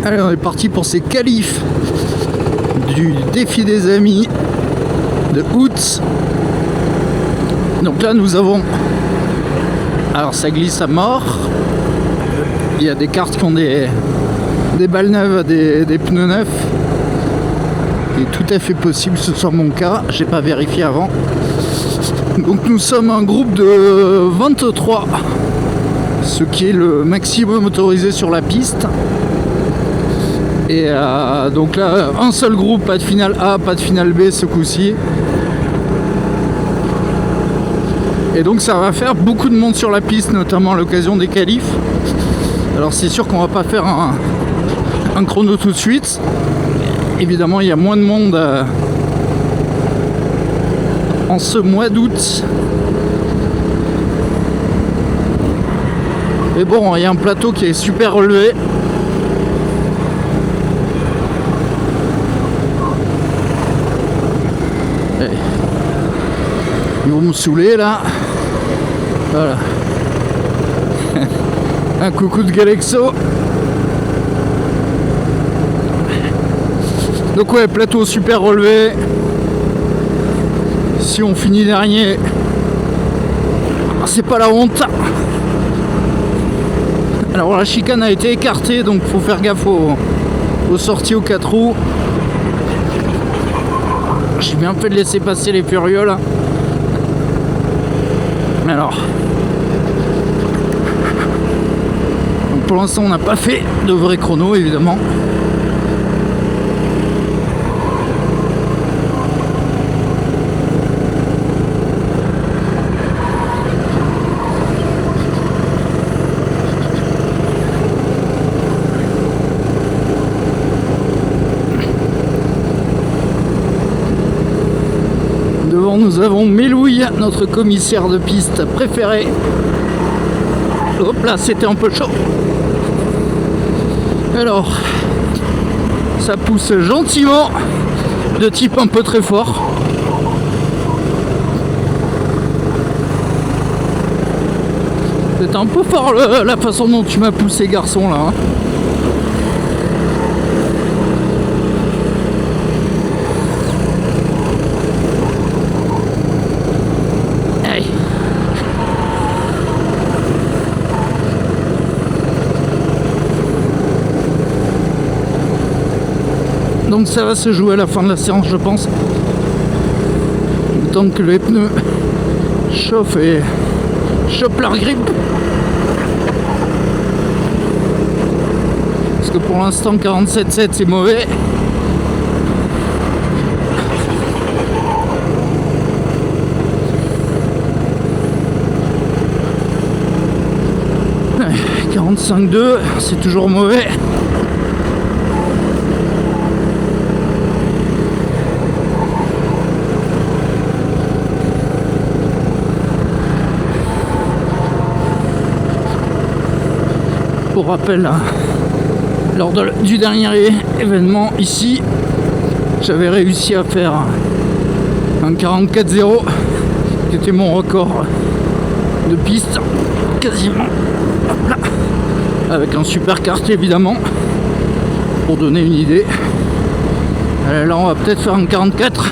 Allez, on est parti pour ces qualifs du défi des amis de août. Donc là nous avons, alors ça glisse à mort, il y a des cartes qui ont des balles neuves, des pneus neufs. Il est tout à fait possible que ce soit mon cas, j'ai pas vérifié avant. Donc nous sommes un groupe de 23, ce qui est le maximum autorisé sur la piste. Et donc là, un seul groupe, pas de finale A, pas de finale B ce coup-ci. Et donc ça va faire beaucoup de monde sur la piste, notamment à l'occasion des qualifs. Alors c'est sûr qu'on va pas faire un chrono tout de suite. Évidemment, il y a moins de monde en ce mois d'août. Mais bon, il y a un plateau qui est super relevé. Ils vont me saouler là. Voilà. Un coucou de Galexo. Donc ouais, plateau super relevé. Si on finit dernier, c'est pas la honte. Alors la chicane a été écartée, donc faut faire gaffe aux sorties aux 4 roues. J'ai bien fait de laisser passer les furieux là. Alors, donc pour l'instant on n'a pas fait de vrai chrono évidemment. Devant nous avons Mélouille, notre commissaire de piste préféré. Hop là, c'était un peu chaud. Alors, ça pousse gentiment, de type un peu très fort. C'est un peu fort la façon dont tu m'as poussé, garçon, là. Hein. Donc ça va se jouer à la fin de la séance, je pense. Le temps que les pneus chauffent et chopent leur grippe. Parce que pour l'instant 47,7 c'est mauvais. Ouais, 45,2 c'est toujours mauvais. Pour rappel, lors du dernier événement ici, j'avais réussi à faire un 44,0 qui était mon record de piste, quasiment. Hop là. Avec un super kart évidemment, pour donner une idée. Allez, là on va peut-être faire un 44.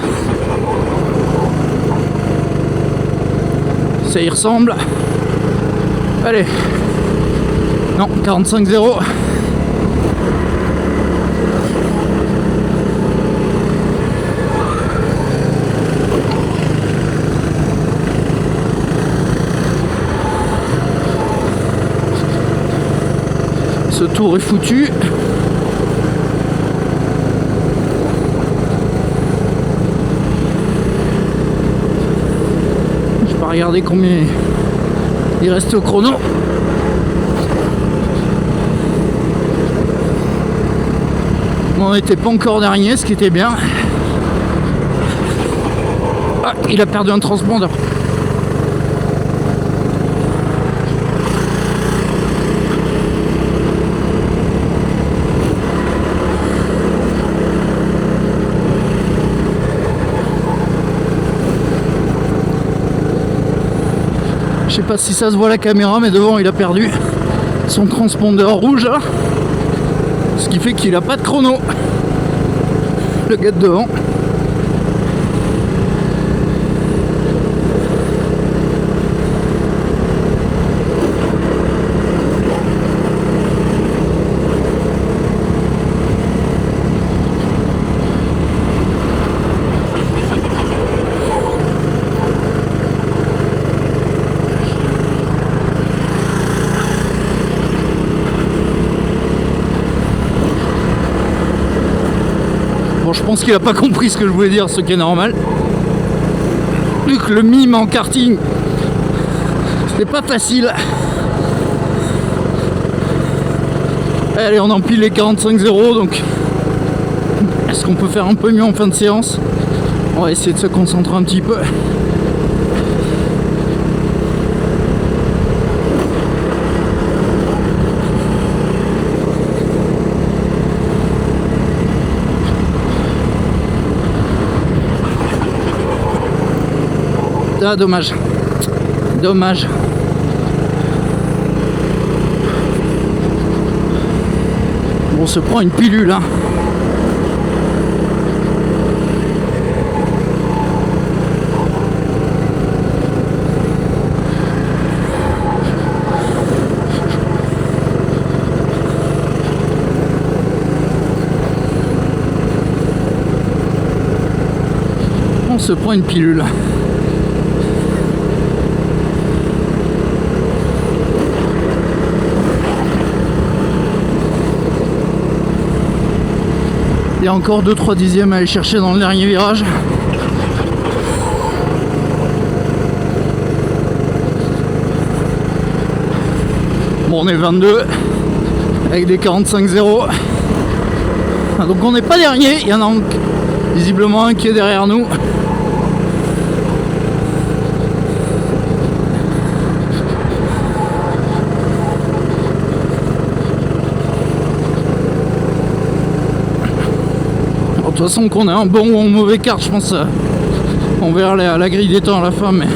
Ça y ressemble. Allez. Non, 45,0. Ce tour est foutu. Je vais pas regarder combien il reste au chrono. On n'était pas encore dernier, ce qui était bien. Ah, il a perdu un transpondeur. Je sais pas si ça se voit à la caméra, mais devant il a perdu son transpondeur rouge là. Ce qui fait qu'il a pas de chrono. Le gars de devant. Bon, je pense qu'il a pas compris ce que je voulais dire, ce qui est normal. Vu que le mime en karting, c'est pas facile. Allez, on empile les 45-0, donc est-ce qu'on peut faire un peu mieux en fin de séance? On va essayer de se concentrer un petit peu. Ah, dommage. Dommage. Bon, on se prend une pilule, hein. On se prend une pilule. Il y a encore 2-3 dixièmes à aller chercher dans le dernier virage. Bon, on est 22 avec des 45-0. Donc on n'est pas dernier. Il y en a donc visiblement un qui est derrière nous. De toute façon, qu'on ait un bon ou un mauvais kart, je pense on verra la grille des temps à la fin, mais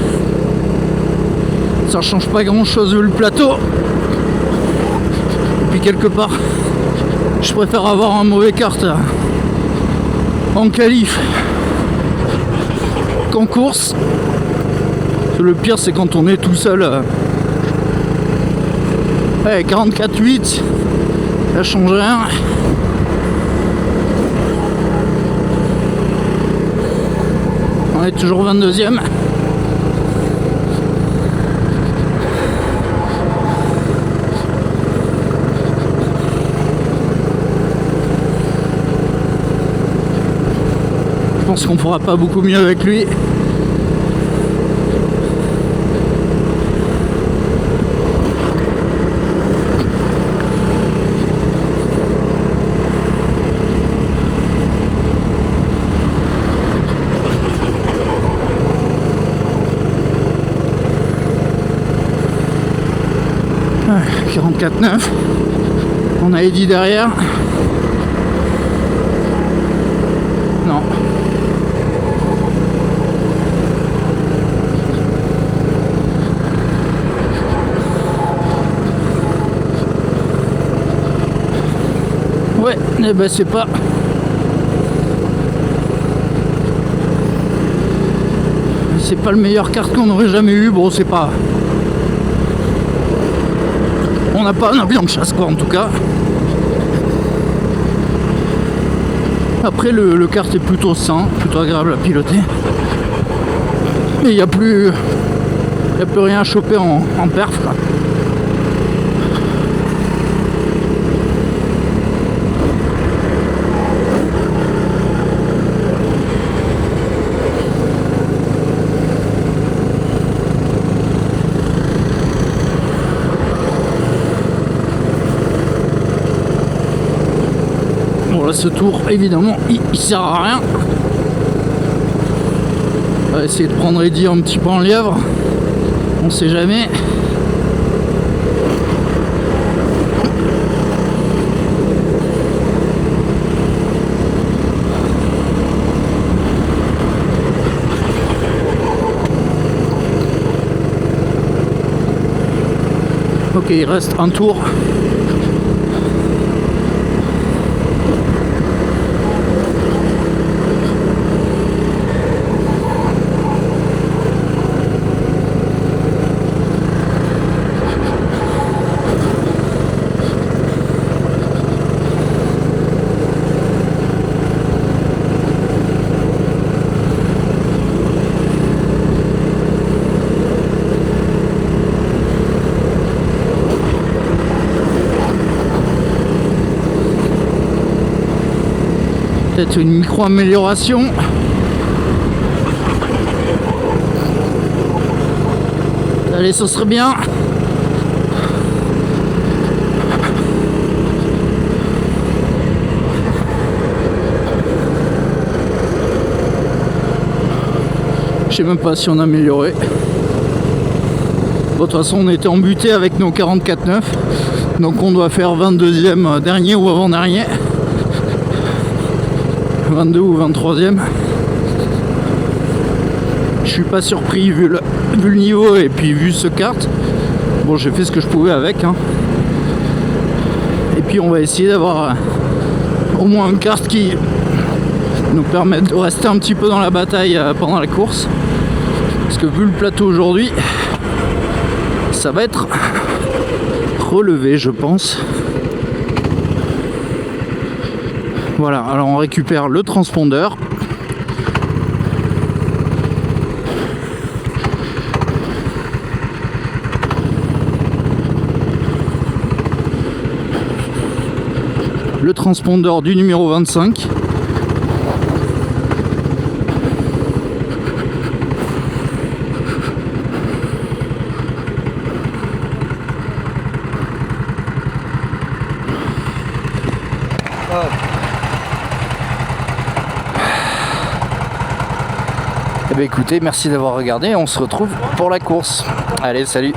ça change pas grand chose vu le plateau. Et puis quelque part, je préfère avoir un mauvais kart en qualif qu'en course. Le pire, c'est quand on est tout seul. Ouais, 44-8, ça change rien. On est toujours 22e. Je pense qu'on pourra pas beaucoup mieux avec lui. Ouais, 44,9. On a Eddy derrière. Non. Ouais, eh ben c'est pas. C'est pas le meilleur kart qu'on aurait jamais eu. Bon, c'est pas. On n'a pas un avion de chasse, quoi, en tout cas. Après, le kart est plutôt sain, plutôt agréable à piloter. Mais il n'y a plus rien à choper en perf, quoi. Bon, là, ce tour, évidemment, il sert à rien. On va essayer de prendre Eddy un petit peu en lièvre. On sait jamais. Ok, il reste un tour. Peut-être une micro-amélioration. Allez, ce serait bien. Je sais même pas si on a amélioré. Bon, de toute façon, on était embuté avec nos 44.9. Donc on doit faire 22e dernier ou avant-dernier. 22 ou 23e. Je suis pas surpris vu le niveau et puis vu ce kart. Bon, j'ai fait ce que je pouvais avec. Hein. Et puis on va essayer d'avoir au moins un kart qui nous permette de rester un petit peu dans la bataille pendant la course. Parce que vu le plateau aujourd'hui, ça va être relevé, je pense. Voilà, alors on récupère le transpondeur. Le transpondeur du numéro 25. Eh bien écoutez, merci d'avoir regardé, on se retrouve pour la course. Allez, salut!